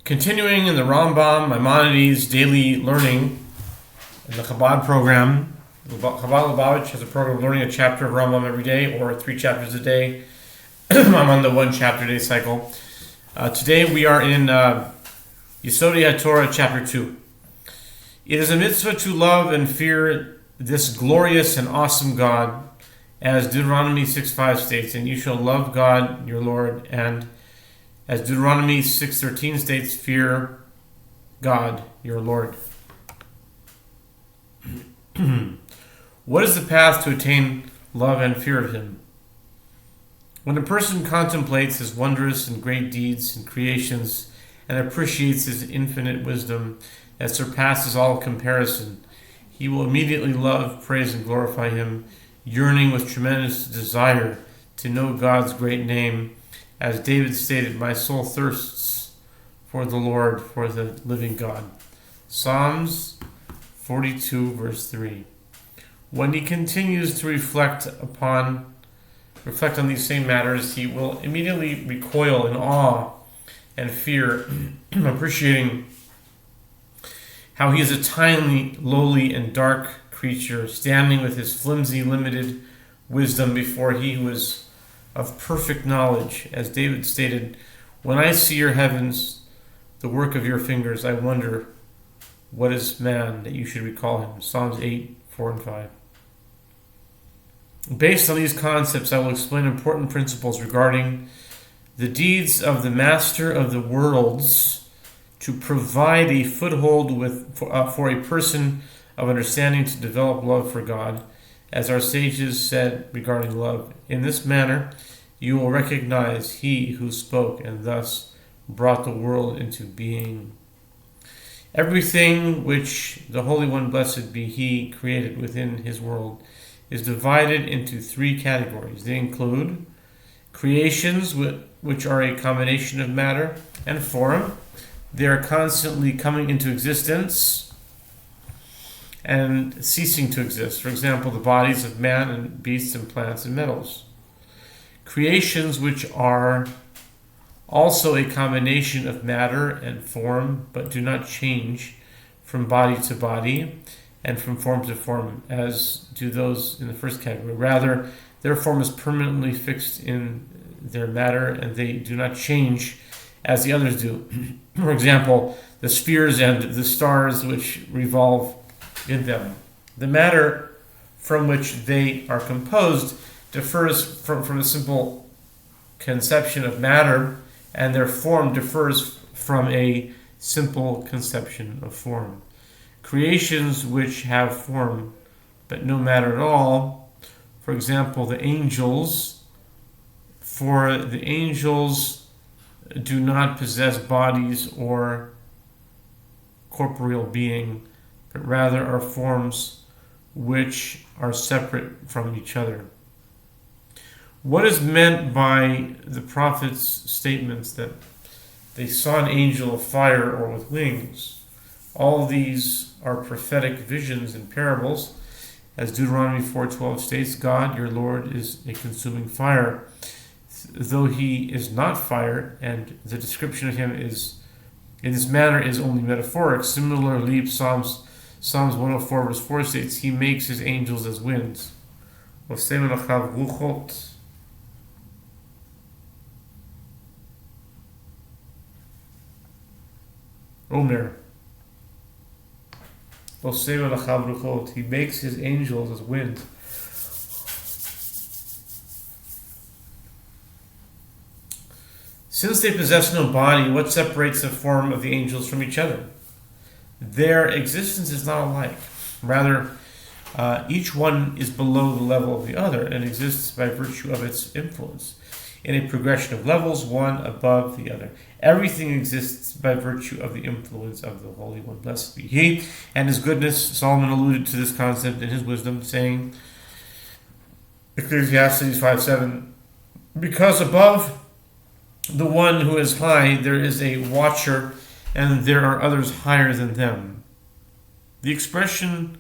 Continuing in the Rambam, Maimonides daily learning in the Chabad program. Chabad Lubavitch has a program of learning a chapter of Rambam every day, or 3 chapters a day. I'm on the 1 chapter a day cycle. Today we are in Yesodei HaTorah chapter 2. It is a mitzvah to love and fear this glorious and awesome God, as Deuteronomy 6:5 states, and you shall love God your Lord, and as Deuteronomy 6:13 states, fear God your Lord. What is the path to attain love and fear of Him? When a person contemplates His wondrous and great deeds and creations and appreciates His infinite wisdom that surpasses all comparison, he will immediately love, praise, and glorify Him, yearning with tremendous desire to know God's great name. As David stated, my soul thirsts for the Lord, for the living God. Psalms 42 verse 3. When he continues to reflect on these same matters, he will immediately recoil in awe and fear, appreciating how he is a tiny, lowly, and dark creature, standing with his flimsy, limited wisdom before He who is of perfect knowledge. As David stated, when I see your heavens, the work of your fingers, I wonder, what is man that you should recall him? Psalms 8, 4 and 5. Based on these concepts, I will explain important principles regarding the deeds of the Master of the worlds to provide a foothold for a person of understanding to develop love for God. As our sages said regarding love, in this manner you will recognize He who spoke and thus brought the world into being. Everything which the Holy One, blessed be He, created within His world is divided into 3 categories. They include creations which are a combination of matter and form. They are constantly coming into existence and ceasing to exist. For example, the bodies of man and beasts and plants and metals. Creations which are also a combination of matter and form, but do not change from body to body and from form to form, as do those in the first category. Rather, their form is permanently fixed in their matter, and they do not change as the others do. For example, the spheres and the stars which revolve in them. The matter from which they are composed differs from a simple conception of matter, and their form differs from a simple conception of form. Creations which have form but no matter at all, for example, the angels, for the angels do not possess bodies or corporeal being, but rather are forms which are separate from each other. What is meant by the prophet's statements that they saw an angel of fire or with wings? All these are prophetic visions and parables. As Deuteronomy 4:12 states, God, your Lord, is a consuming fire. Though He is not fire, and the description of Him is in this manner is only metaphoric. Similarly, Psalms 104 verse 4 states, He makes His angels as winds. Omer. He makes His angels as winds. Since they possess no body, what separates the form of the angels from each other? Their existence is not alike. Rather, each one is below the level of the other and exists by virtue of its influence. In a progression of levels, one above the other. Everything exists by virtue of the influence of the Holy One, blessed be He, and His goodness. Solomon alluded to this concept in his wisdom, saying, Ecclesiastes 5:7, because above the one who is high, there is a watcher, and there are others higher than them. The expression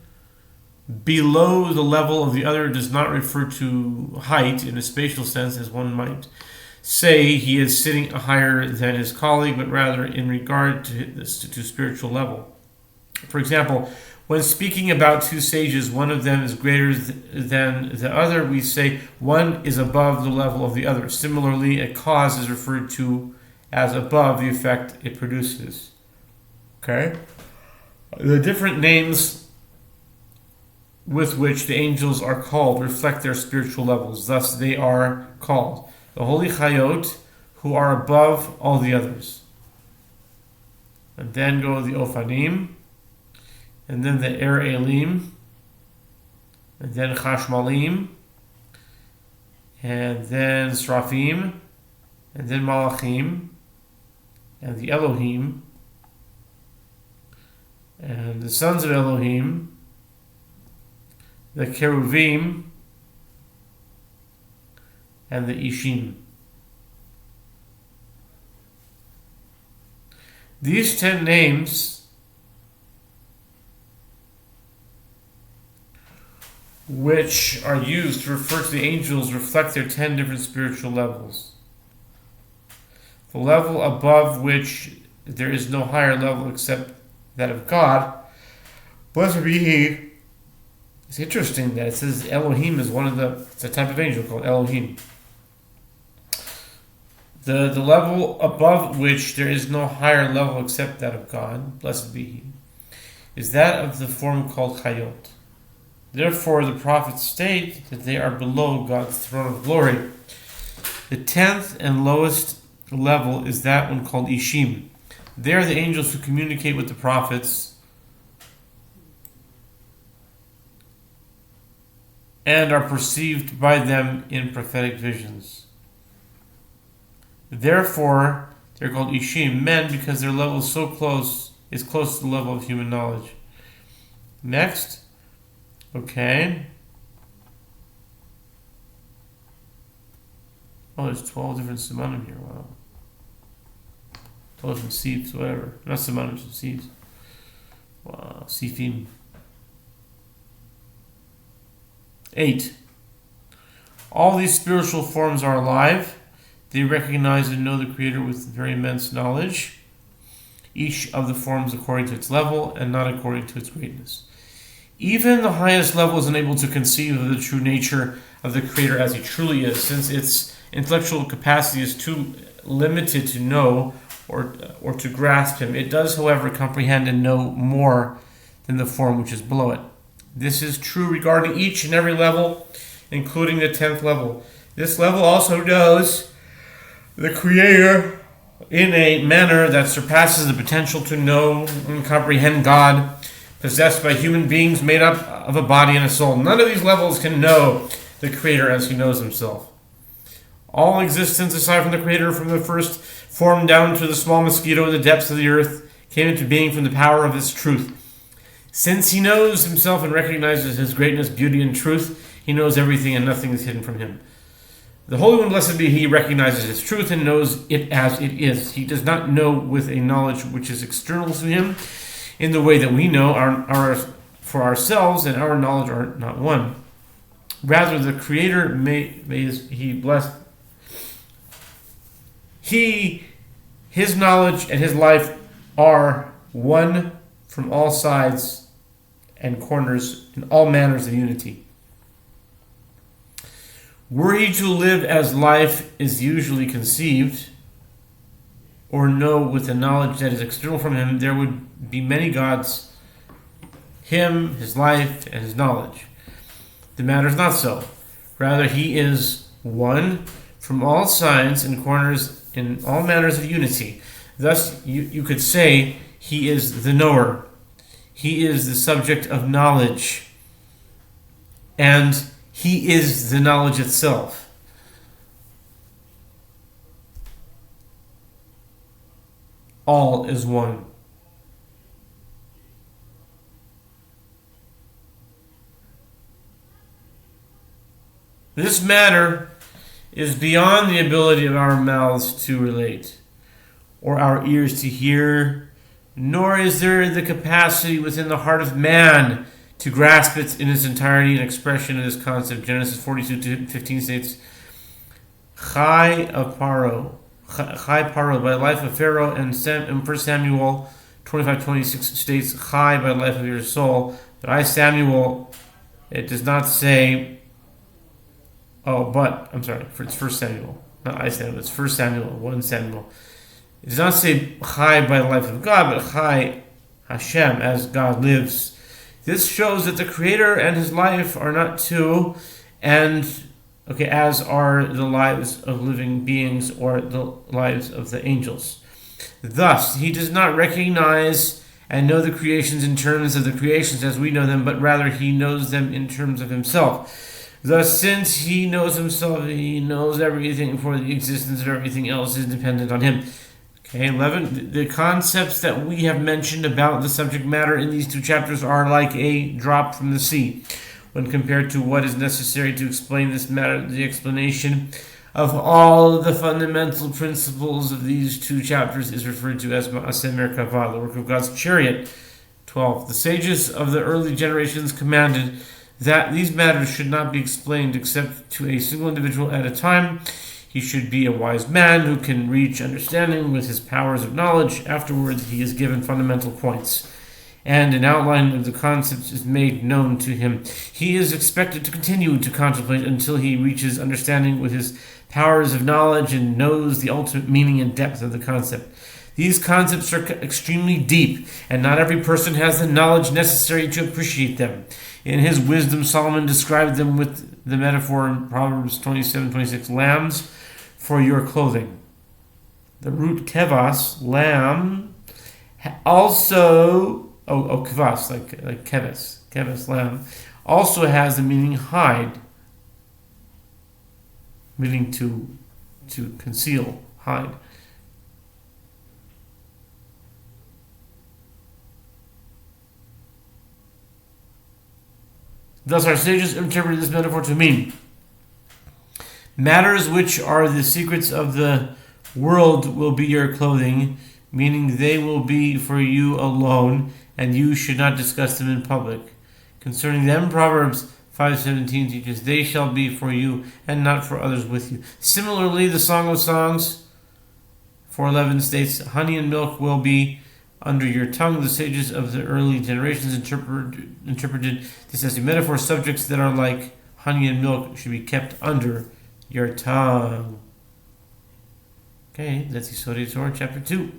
below the level of the other does not refer to height in a spatial sense, as one might say he is sitting higher than his colleague, but rather in regard to spiritual level. For example, when speaking about two sages, one of them is greater than the other, we say one is above the level of the other. Similarly, a cause is referred to as above the effect it produces. Okay? The different names with which the angels are called reflect their spiritual levels. Thus, they are called the Holy Chayot, who are above all the others. And then go the Ofanim, and then the Er Elim, and then Chashmalim, and then Srafim, and then Malachim, and the Elohim, and the sons of Elohim, the Cheruvim, and the Ishim. These 10 names, which are used to refer to the angels, reflect their 10 different spiritual levels. The level above which there is no higher level except that of God, blessed be He. It's interesting that it says Elohim is it's a type of angel called Elohim. The level above which there is no higher level except that of God, blessed be He, is that of the form called Chayot. Therefore, the prophets state that they are below God's throne of glory. The 10th and lowest level is that one called Ishim. They are the angels who communicate with the prophets and are perceived by them in prophetic visions. Therefore, they're called Ishim, men, because their level is close to the level of human knowledge. Next, okay. Oh, there's 12 different simanim here. Wow. 12 different sifs, whatever. Not simanim, just sifs. Wow, sifim. 8. All these spiritual forms are alive. They recognize and know the Creator with very immense knowledge, each of the forms according to its level and not according to its greatness. Even the highest level is unable to conceive of the true nature of the Creator as He truly is, since its intellectual capacity is too limited to know or to grasp Him. It does, however, comprehend and know more than the form which is below it. This is true regarding each and every level, including the 10th level. This level also knows the Creator in a manner that surpasses the potential to know and comprehend God, possessed by human beings made up of a body and a soul. None of these levels can know the Creator as He knows Himself. All existence, aside from the Creator, from the first form down to the small mosquito in the depths of the earth, came into being from the power of His truth. Since He knows Himself and recognizes His greatness, beauty, and truth, He knows everything and nothing is hidden from Him. The Holy One, blessed be He, recognizes His truth and knows it as it is. He does not know with a knowledge which is external to Him in the way that we know our for ourselves, and our knowledge are not one. Rather, the Creator may He bless. His knowledge and His life are one from all sides and corners in all manners of unity. Were He to live as life is usually conceived, or know with a knowledge that is external from Him, there would be many gods, Him, His life, and His knowledge. The matter is not so. Rather, He is one from all sides and corners in all manners of unity. Thus, you could say He is the knower. He is the subject of knowledge. And He is the knowledge itself. All is one. This matter is beyond the ability of our mouths to relate, or our ears to hear, nor is there the capacity within the heart of man to grasp it in its entirety and expression of this concept. Genesis 42:15 states, Chai of Paro, Chai Paro, by the life of Pharaoh, and 1 Samuel 25:26 states, Chai, by the life of your soul. But I, Samuel, it does not say, it's 1 Samuel, not I, Samuel, it's 1 Samuel, 1 Samuel. It does not say Chai by the life of God, but Chai Hashem, as God lives. This shows that the Creator and His life are not two, as are the lives of living beings or the lives of the angels. Thus, He does not recognize and know the creations in terms of the creations as we know them, but rather He knows them in terms of Himself. Thus, since He knows Himself, He knows everything, for the existence of everything else is dependent on Him. 11. The concepts that we have mentioned about the subject matter in these two chapters are like a drop from the sea. When compared to what is necessary to explain this matter, the explanation of all the fundamental principles of these two chapters is referred to as Ma'aseh Merkavah, the work of God's chariot. 12. The sages of the early generations commanded that these matters should not be explained except to a single individual at a time. He should be a wise man who can reach understanding with his powers of knowledge. Afterwards, he is given fundamental points, and an outline of the concepts is made known to him. He is expected to continue to contemplate until he reaches understanding with his powers of knowledge and knows the ultimate meaning and depth of the concept. These concepts are extremely deep, and not every person has the knowledge necessary to appreciate them. In his wisdom, Solomon described them with the metaphor in Proverbs 27:26, lambs for your clothing. The root kevas, lamb, also kevas, like keves, lamb, also has the meaning hide, meaning to conceal, hide. Thus, our sages interpreted this metaphor to mean matters which are the secrets of the world will be your clothing, meaning they will be for you alone, and you should not discuss them in public. Concerning them, Proverbs 5:17 teaches, they shall be for you and not for others with you. Similarly, the Song of Songs 4:11 states, honey and milk will be under your tongue. The sages of the early generations interpreted this as a metaphor. Subjects that are like honey and milk should be kept under your tongue. Okay, that's Yesodei Torah chapter 2.